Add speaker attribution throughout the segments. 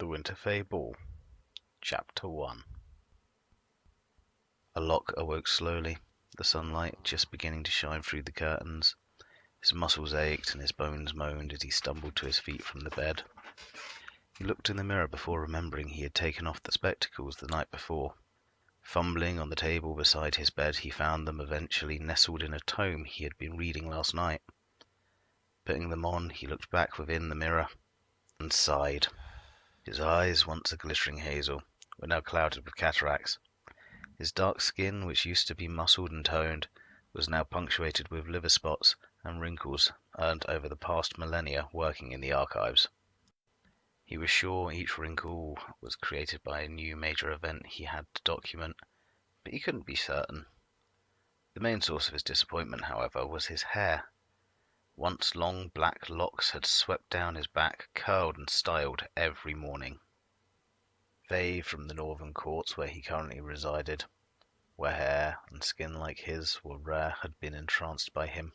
Speaker 1: Winterfell Ball. Chapter 1. Alok awoke slowly, the sunlight just beginning to shine through the curtains. His muscles ached and his bones moaned as he stumbled to his feet from the bed. He looked in the mirror before remembering he had taken off the spectacles the night before. Fumbling on the table beside his bed, he found them eventually nestled in a tome he had been reading last night. Putting them on, he looked back within the mirror and sighed. His eyes, once a glittering hazel, were now clouded with cataracts. His dark skin, which used to be muscled and toned, was now punctuated with liver spots and wrinkles earned over the past millennia working in the archives. He was sure each wrinkle was created by a new major event he had to document, but he couldn't be certain. The main source of his disappointment, however, was his hair. Once long black locks had swept down his back, curled and styled every morning. They from the northern courts where he currently resided, where hair and skin like his were rare, had been entranced by him.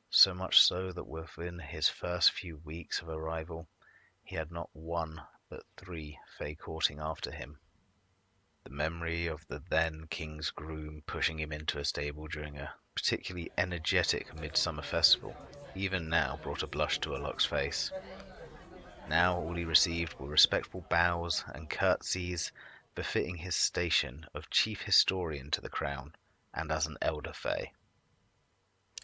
Speaker 1: So much so that within his first few weeks of arrival, he had not one but 3 fae courting after him. The memory of the then king's groom pushing him into a stable during a particularly energetic midsummer festival even now brought a blush to Alok's face. Now all he received were respectful bows and curtsies befitting his station of chief historian to the crown and as an elder fae.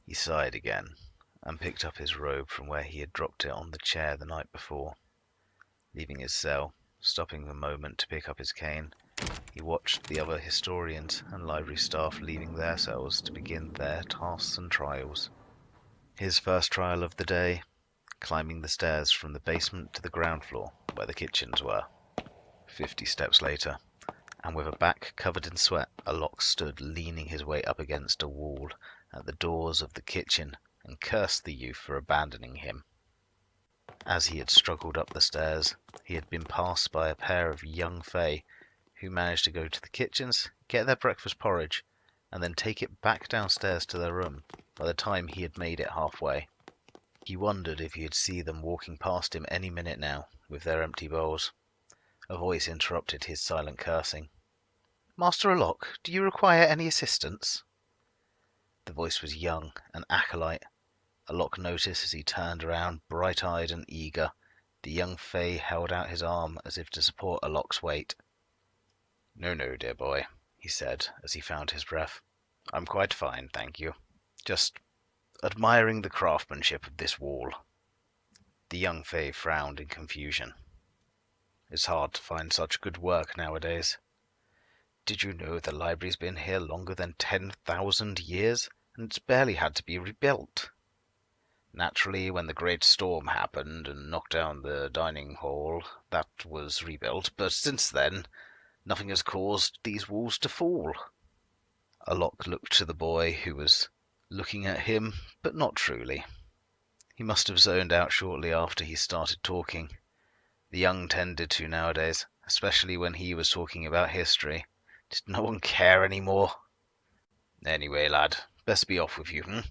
Speaker 1: He sighed again and picked up his robe from where he had dropped it on the chair the night before. Leaving his cell, stopping a moment to pick up his cane, he watched the other historians and library staff leaving their cells to begin their tasks and trials. His first trial of the day, climbing the stairs from the basement to the ground floor where the kitchens were. 50 steps later, and with a back covered in sweat, Alok stood leaning his weight up against a wall at the doors of the kitchen and cursed the youth for abandoning him. As he had struggled up the stairs, he had been passed by a pair of young fae who managed to go to the kitchens, get their breakfast porridge, and then take it back downstairs to their room by the time he had made it halfway. He wondered if he'd see them walking past him any minute now, with their empty bowls. A voice interrupted his silent cursing. "Master Alok, do you require any assistance?" The voice was young, an acolyte. Alok noticed as he turned around, bright-eyed and eager. The young fae held out his arm as if to support Alok's weight. "No, dear boy," he said as he found his breath. "I'm quite fine, thank you. Just admiring the craftsmanship of this wall." The young fae frowned in confusion. "It's hard to find such good work nowadays. Did you know the library's been here longer than 10,000 years, and it's barely had to be rebuilt? Naturally, when the great storm happened and knocked down the dining hall, that was rebuilt, but since then, nothing has caused these walls to fall." Alok looked to the boy, who was looking at him, but not truly. He must have zoned out shortly after he started talking. The young tended to nowadays, especially when he was talking about history. Did no one care any more? "Anyway, lad, best be off with you,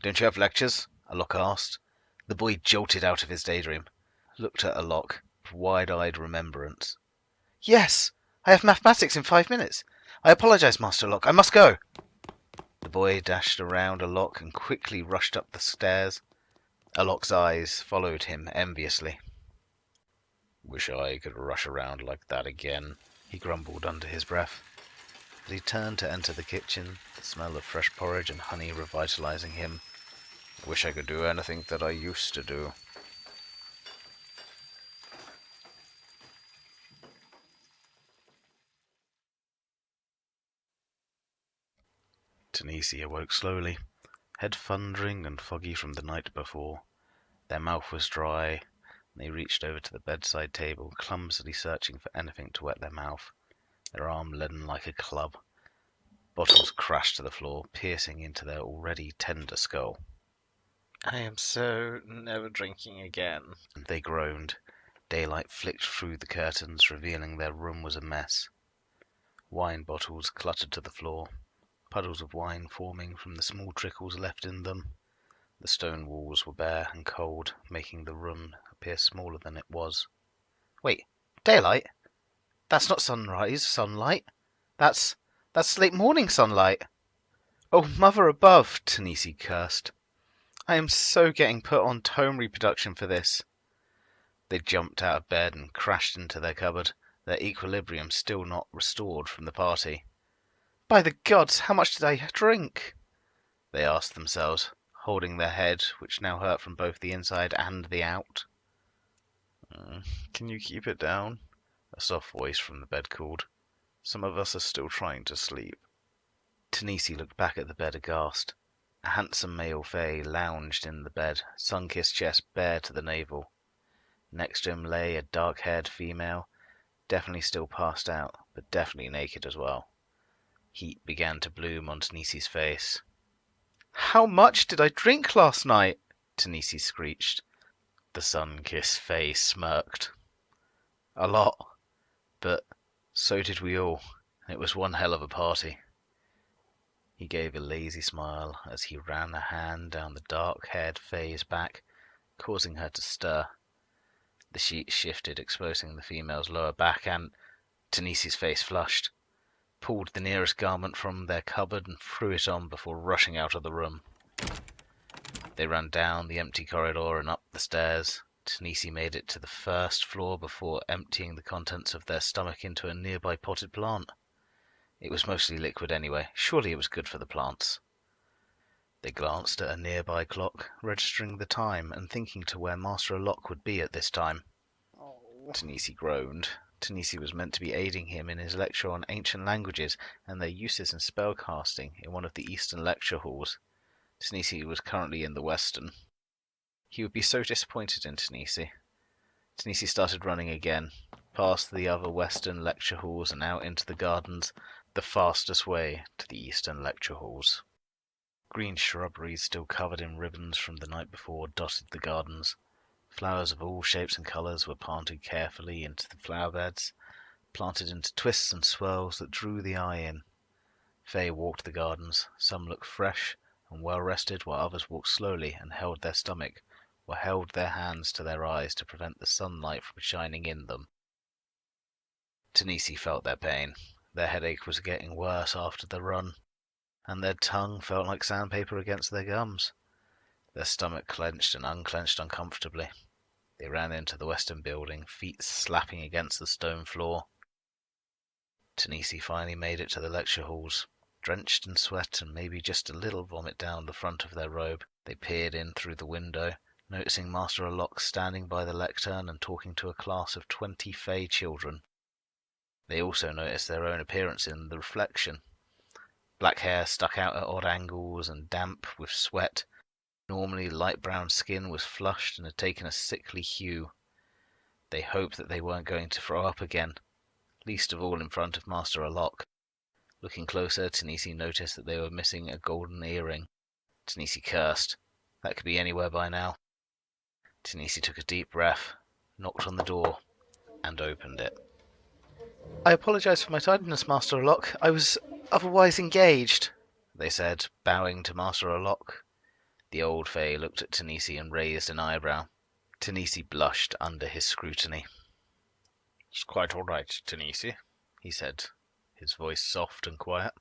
Speaker 1: Don't you have lectures?" Alok asked. The boy jolted out of his daydream, looked at Alok with wide-eyed remembrance. "Yes, I have mathematics in 5 minutes. I apologize, Master Alok. I must go." The boy dashed around Alok and quickly rushed up the stairs. Alok's eyes followed him enviously. "Wish I could rush around like that again," he grumbled under his breath. As he turned to enter the kitchen, the smell of fresh porridge and honey revitalizing him. "Wish I could do anything that I used to do." Tanisi awoke slowly, head thundering and foggy from the night before. Their mouth was dry, and they reached over to the bedside table, clumsily searching for anything to wet their mouth, their arm leaden like a club. Bottles crashed to the floor, piercing into their already tender skull.
Speaker 2: "I am so never drinking again,"
Speaker 1: They groaned. Daylight flicked through the curtains, revealing their room was a mess. Wine bottles cluttered to the floor, puddles of wine forming from the small trickles left in them. The stone walls were bare and cold, making the room appear smaller than it was. "Wait, Daylight? That's not sunlight. That's late morning sunlight. Oh, Mother above, Tanisi cursed. I am so getting put on tome reproduction for this. They jumped out of bed and crashed into their cupboard, their equilibrium still not restored from the party. By the gods, how much did I drink? They asked themselves, holding their head, which now hurt from both the inside and the out. Can you keep it down? A soft voice from the bed called. Some of us are still trying to sleep. Tanisi looked back at the bed aghast. A handsome male Fae lounged in the bed, sun-kissed chest bare to the navel. Next to him lay a dark-haired female, definitely still passed out, but definitely naked as well. Heat began to bloom on Tanisi's face. How much did I drink last night? Tanisi screeched. The sun-kissed Fae smirked. A lot, but so did we all. It was one hell of a party. He gave a lazy smile as he ran a hand down the dark-haired Fae's back, causing her to stir. The sheet shifted, exposing the female's lower back, and Tanisi's face flushed, pulled the nearest garment from their cupboard and threw it on before rushing out of the room. They ran down the empty corridor and up the stairs. Tanisi made it to the first floor before emptying the contents of their stomach into a nearby potted plant. It was mostly liquid anyway. Surely it was good for the plants. They glanced at a nearby clock, registering the time and thinking to where Master Alok would be at this time. Tanisi groaned. Tanisi was meant to be aiding him in his lecture on ancient languages and their uses in spellcasting in one of the Eastern lecture halls. Tanisi was currently in the Western. He would be so disappointed in Tanisi. Tanisi started running again, past the other Western lecture halls and out into the gardens, the fastest way to the Eastern lecture halls. Green shrubberies, still covered in ribbons from the night before, dotted the gardens. Flowers of all shapes and colours were planted carefully into the flower beds, planted into twists and swirls that drew the eye in. Faye walked the gardens. Some looked fresh and well rested, while others walked slowly and held their stomach, or held their hands to their eyes to prevent the sunlight from shining in them. Tanisi felt their pain. Their headache was getting worse after the run, and their tongue felt like sandpaper against their gums. Their stomach clenched and unclenched uncomfortably. They ran into the western building, feet slapping against the stone floor. Tanisi finally made it to the lecture halls. Drenched in sweat and maybe just a little vomit down the front of their robe, they peered in through the window, noticing Master Alok standing by the lectern and talking to a class of 20 Fey children. They also noticed their own appearance in the reflection. Black hair stuck out at odd angles and damp with sweat. Normally light brown skin was flushed and had taken a sickly hue. They hoped that they weren't going to throw up again, least of all in front of Master Alok. Looking closer, Tanisi noticed that they were missing a golden earring. Tanisi cursed. That could be anywhere by now. Tanisi took a deep breath, knocked on the door, and opened it. I apologize for my tardiness, Master Alok. I was otherwise engaged, they said, bowing to Master Alok. The old Fae looked at Tanisi and raised an eyebrow. Tanisi blushed under his scrutiny. It's quite all right, Tanisi, he said, his voice soft and quiet.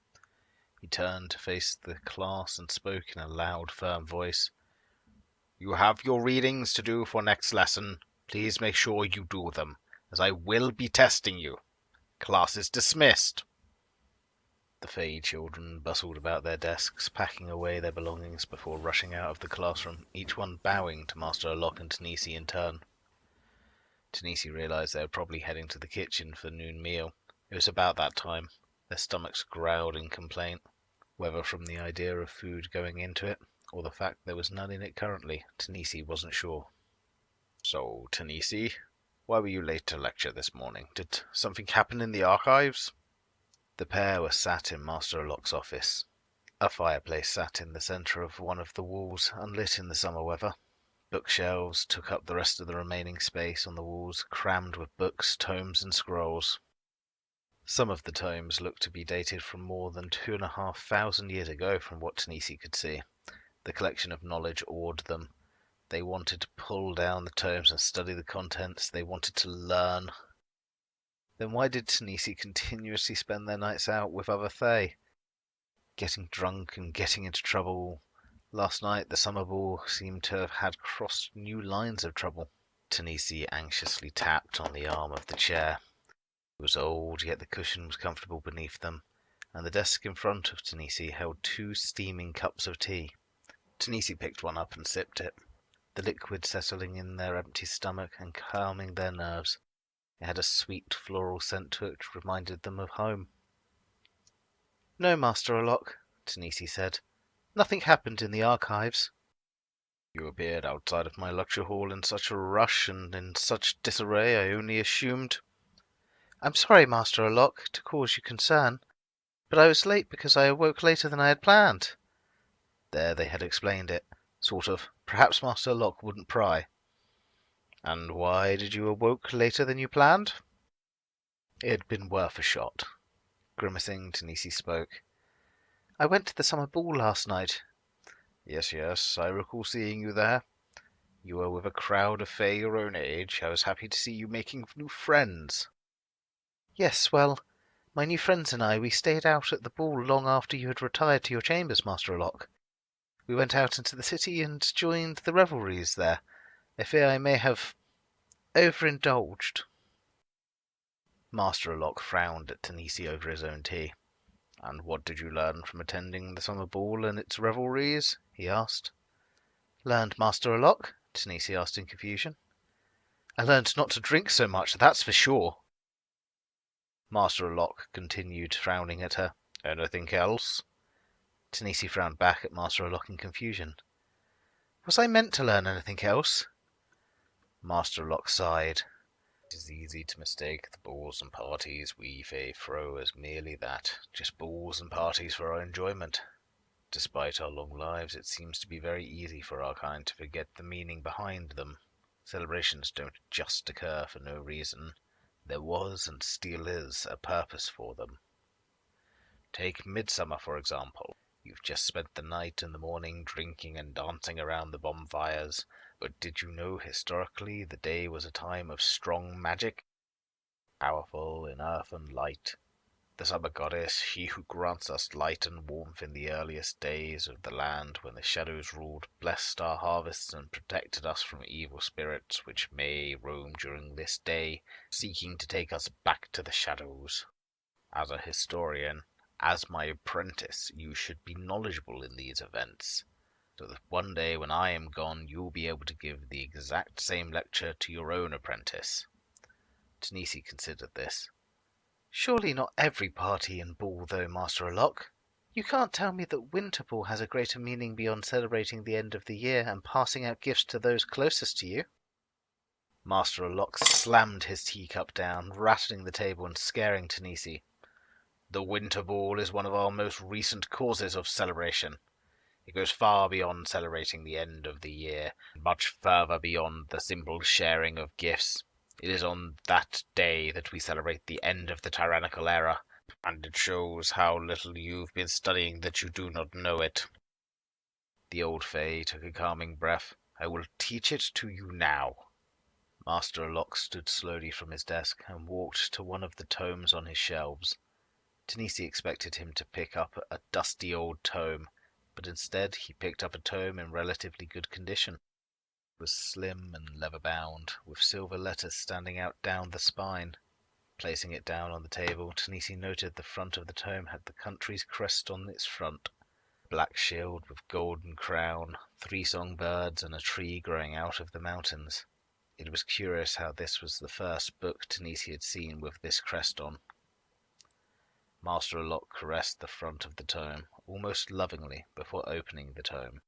Speaker 1: He turned to face the class and spoke in a loud, firm voice. You have your readings to do for next lesson. Please make sure you do them, as I will be testing you. Class is dismissed. The Fae children bustled about their desks, packing away their belongings before rushing out of the classroom, each one bowing to Master Alok and Tanisi in turn. Tanisi realized they were probably heading to the kitchen for the noon meal. It was about that time. Their stomachs growled in complaint, whether from the idea of food going into it, or the fact there was none in it currently. Tanisi wasn't sure. So, Tanisi, why were you late to lecture this morning? Did something happen in the archives? The pair were sat in Master Alok's office. A fireplace sat in the centre of one of the walls, unlit in the summer weather. Bookshelves took up the rest of the remaining space on the walls, crammed with books, tomes, and scrolls. Some of the tomes looked to be dated from more than 2,500 years ago from what Tanisi could see. The collection of knowledge awed them. They wanted to pull down the tomes and study the contents. They wanted to learn. Then why did Tanisi continuously spend their nights out with other Fae? Getting drunk and getting into trouble. Last night the summer ball seemed to have had crossed new lines of trouble. Tanisi anxiously tapped on the arm of the chair. It was old, yet the cushion was comfortable beneath them, and the desk in front of Tanisi held 2 steaming cups of tea. Tanisi picked one up and sipped it, the liquid settling in their empty stomach and calming their nerves. It had a sweet floral scent to it which reminded them of home. "No, Master Alok," Tanisi said. "Nothing happened in the archives." "You appeared outside of my lecture hall in such a rush and in such disarray, I only assumed—" "I'm sorry, Master Alok, to cause you concern, but I was late because I awoke later than I had planned." There they had explained it. Sort of. Perhaps Master Alok wouldn't pry. "And why did you awoke later than you planned?" It had been worth a shot. Grimacing, Tanisi spoke. "I went to the summer ball last night." Yes, I recall seeing you there. You were with a crowd of Fae your own age. I was happy to see you making new friends." "Yes, well, my new friends and I, we stayed out at the ball long after you had retired to your chambers, Master Alok. We went out into the city and joined the revelries there. I fear I may have overindulged." Master Alok frowned at Tanisi over his own tea. "And what did you learn from attending the summer ball and its revelries?" he asked. "Learned, Master Alok?" Tanisi asked in confusion. "I learned not to drink so much, that's for sure." Master Alok continued, frowning at her. "Anything else?" Tanisi frowned back at Master Alok in confusion. "Was I meant to learn anything else?" Master Alok sighed. "It is easy to mistake the balls and parties we Fae throw as merely that, just balls and parties for our enjoyment. Despite our long lives, it seems to be very easy for our kind to forget the meaning behind them. Celebrations don't just occur for no reason. There was, and still is, a purpose for them. Take Midsummer, for example. You've just spent the night and the morning drinking and dancing around the bonfires, but did you know historically the day was a time of strong magic? Powerful in earth and light. The summer goddess, she who grants us light and warmth in the earliest days of the land when the shadows ruled, blessed our harvests and protected us from evil spirits which may roam during this day, seeking to take us back to the shadows. As a historian, as my apprentice, you should be knowledgeable in these events, so that one day when I am gone you will be able to give the exact same lecture to your own apprentice." Tanisi considered this. "Surely not every party and ball, though, Master Alok. You can't tell me that Winter Ball has a greater meaning beyond celebrating the end of the year and passing out gifts to those closest to you." Master Alok slammed his teacup down, rattling the table and scaring Tanisi. "The Winter Ball is one of our most recent causes of celebration. It goes far beyond celebrating the end of the year, much further beyond the simple sharing of gifts. It is on that day that we celebrate the end of the tyrannical era, and it shows how little you've been studying that you do not know it." The old Fae took a calming breath. "I will teach it to you now." Master Alok stood slowly from his desk and walked to one of the tomes on his shelves. Tanisi expected him to pick up a dusty old tome, but instead he picked up a tome in relatively good condition. It was slim and leather-bound, with silver letters standing out down the spine. Placing it down on the table, Tanisi noted the front of the tome had the country's crest on its front, a black shield with golden crown, 3 songbirds, and a tree growing out of the mountains. It was curious how this was the first book Tanisi had seen with this crest on. Master Alok caressed the front of the tome, almost lovingly, before opening the tome.